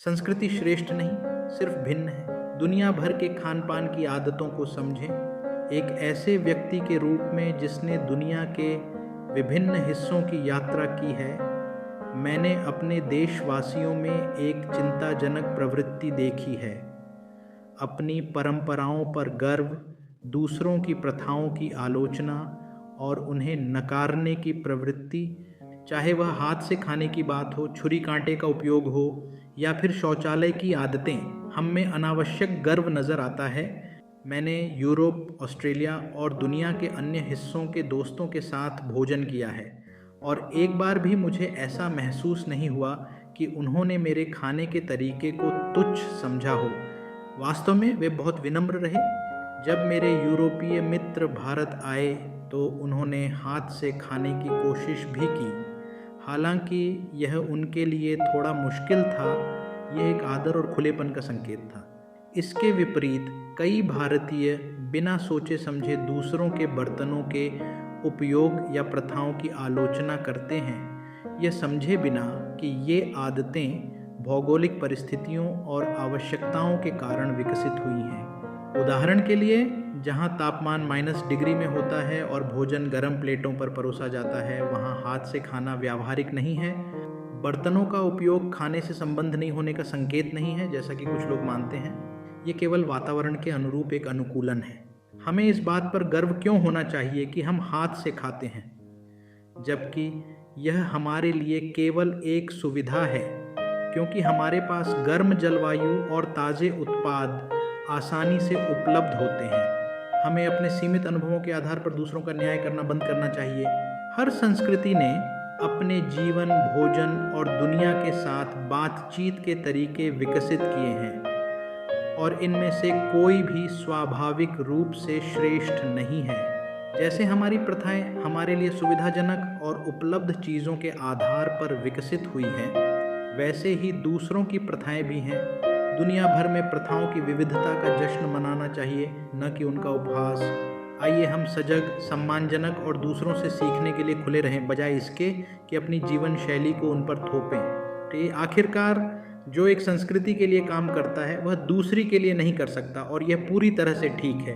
संस्कृति श्रेष्ठ नहीं, सिर्फ भिन्न है। दुनिया भर के खान पान की आदतों को समझें। एक ऐसे व्यक्ति के रूप में जिसने दुनिया के विभिन्न हिस्सों की यात्रा की है, मैंने अपने देशवासियों में एक चिंताजनक प्रवृत्ति देखी है। अपनी परंपराओं पर गर्व, दूसरों की प्रथाओं की आलोचना और उन्हें नकारने की प्रवृत्ति, चाहे वह हाथ से खाने की बात हो, छुरी कांटे का उपयोग हो या फिर शौचालय की आदतें, हम में अनावश्यक गर्व नज़र आता है। मैंने यूरोप, ऑस्ट्रेलिया और दुनिया के अन्य हिस्सों के दोस्तों के साथ भोजन किया है और एक बार भी मुझे ऐसा महसूस नहीं हुआ कि उन्होंने मेरे खाने के तरीके को तुच्छ समझा हो। वास्तव में वे बहुत विनम्र रहे। जब मेरे यूरोपीय मित्र भारत आए तो उन्होंने हाथ से खाने की कोशिश भी की। हालांकि यह उनके लिए थोड़ा मुश्किल था, यह एक आदर और खुलेपन का संकेत था। इसके विपरीत कई भारतीय बिना सोचे समझे दूसरों के बर्तनों के उपयोग या प्रथाओं की आलोचना करते हैं, यह समझे बिना कि ये आदतें भौगोलिक परिस्थितियों और आवश्यकताओं के कारण विकसित हुई हैं। उदाहरण के लिए, जहाँ तापमान -डिग्री में होता है और भोजन गर्म प्लेटों पर परोसा जाता है, वहाँ हाथ से खाना व्यावहारिक नहीं है। बर्तनों का उपयोग खाने से संबंध नहीं होने का संकेत नहीं है, जैसा कि कुछ लोग मानते हैं। ये केवल वातावरण के अनुरूप एक अनुकूलन है। हमें इस बात पर गर्व क्यों होना चाहिए कि हम हाथ से खाते हैं, जबकि यह हमारे लिए केवल एक सुविधा है, क्योंकि हमारे पास गर्म जलवायु और ताज़े उत्पाद आसानी से उपलब्ध होते हैं। हमें अपने सीमित अनुभवों के आधार पर दूसरों का न्याय करना बंद करना चाहिए। हर संस्कृति ने अपने जीवन, भोजन और दुनिया के साथ बातचीत के तरीके विकसित किए हैं और इनमें से कोई भी स्वाभाविक रूप से श्रेष्ठ नहीं है। जैसे हमारी प्रथाएं हमारे लिए सुविधाजनक और उपलब्ध चीज़ों के आधार पर विकसित हुई हैं, वैसे ही दूसरों की प्रथाएं भी हैं। दुनिया भर में प्रथाओं की विविधता का जश्न मनाना चाहिए, न कि उनका उपहास। आइए हम सजग, सम्मानजनक और दूसरों से सीखने के लिए खुले रहें, बजाय इसके कि अपनी जीवन शैली को उन पर थोपें। तो आखिरकार जो एक संस्कृति के लिए काम करता है वह दूसरी के लिए नहीं कर सकता, और यह पूरी तरह से ठीक है।